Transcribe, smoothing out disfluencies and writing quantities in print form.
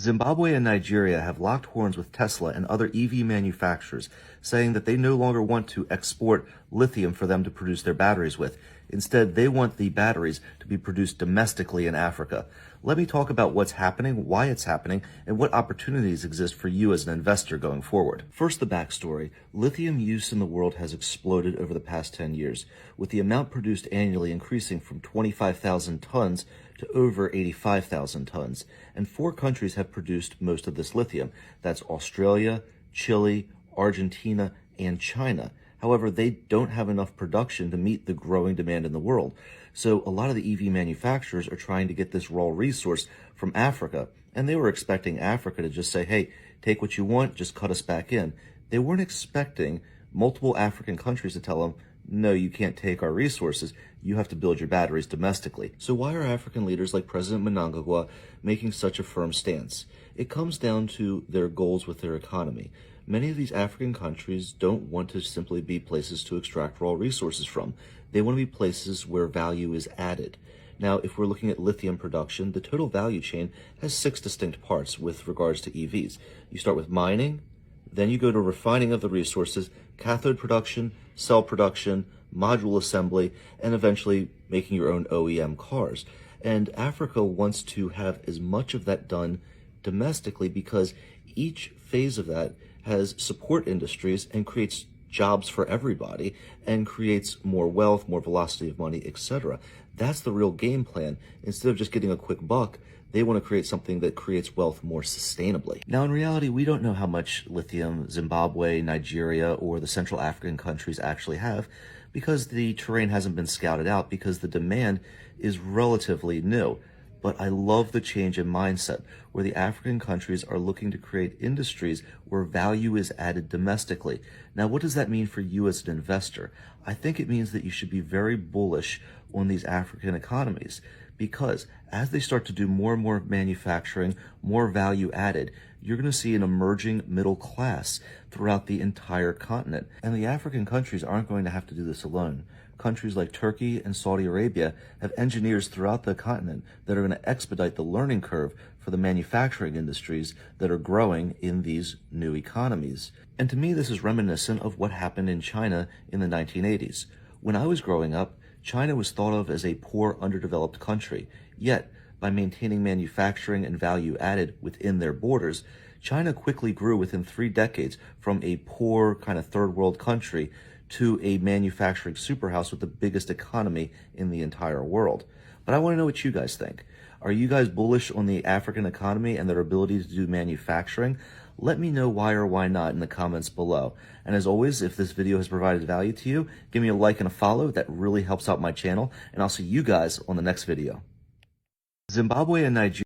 Zimbabwe and Nigeria have locked horns with Tesla and other EV manufacturers, saying that they no longer want to export lithium for them to produce their batteries with. Instead, they want the batteries to be produced domestically in Africa. Let me talk about what's happening, why it's happening, and what opportunities exist for you as an investor going forward. First, the backstory. Lithium use in the world has exploded over the past 10 years, with the amount produced annually increasing from 25,000 tons to over 85,000 tons. And 4 countries have produced most of this lithium. That's Australia, Chile, Argentina, and China. However, they don't have enough production to meet the growing demand in the world. So a lot of the EV manufacturers are trying to get this raw resource from Africa. And they were expecting Africa to just say, hey, take what you want, just cut us back in. They weren't expecting multiple African countries to tell them, no, you can't take our resources. You have to build your batteries domestically. So why are African leaders like President Mnangagwa making such a firm stance? It comes down to their goals with their economy. Many of these African countries don't want to simply be places to extract raw resources from. They want to be places where value is added. Now, if we're looking at lithium production, the total value chain has 6 distinct parts with regards to EVs. You start with mining, then you go to refining of the resources, cathode production, cell production, module assembly, and eventually making your own OEM cars. And Africa wants to have as much of that done domestically because each phase of that has support industries and creates jobs for everybody and creates more wealth, more velocity of money, etc. That's the real game plan. Instead of just getting a quick buck, they want to create something that creates wealth more sustainably. Now, in reality, we don't know how much lithium Zimbabwe, Nigeria, or the Central African countries actually have because the terrain hasn't been scouted out because the demand is relatively new. But I love the change in mindset where the African countries are looking to create industries where value is added domestically. Now, what does that mean for you as an investor? I think it means that you should be very bullish on these African economies because as they start to do more and more manufacturing, more value added, you're going to see an emerging middle class throughout the entire continent. And the African countries aren't going to have to do this alone. Countries like Turkey and Saudi Arabia have engineers throughout the continent that are going to expedite the learning curve for the manufacturing industries that are growing in these new economies. And to me, this is reminiscent of what happened in China in the 1980s. When I was growing up, China was thought of as a poor, underdeveloped country. Yet, by maintaining manufacturing and value added within their borders, China quickly grew within 3 decades from a poor kind of third world country to a manufacturing superhouse with the biggest economy in the entire world. But I want to know what you guys think. Are you guys bullish on the African economy and their ability to do manufacturing? Let me know why or why not in the comments below. And as always, if this video has provided value to you, give me a like and a follow. That really helps out my channel. And I'll see you guys on the next video. Zimbabwe and Nigeria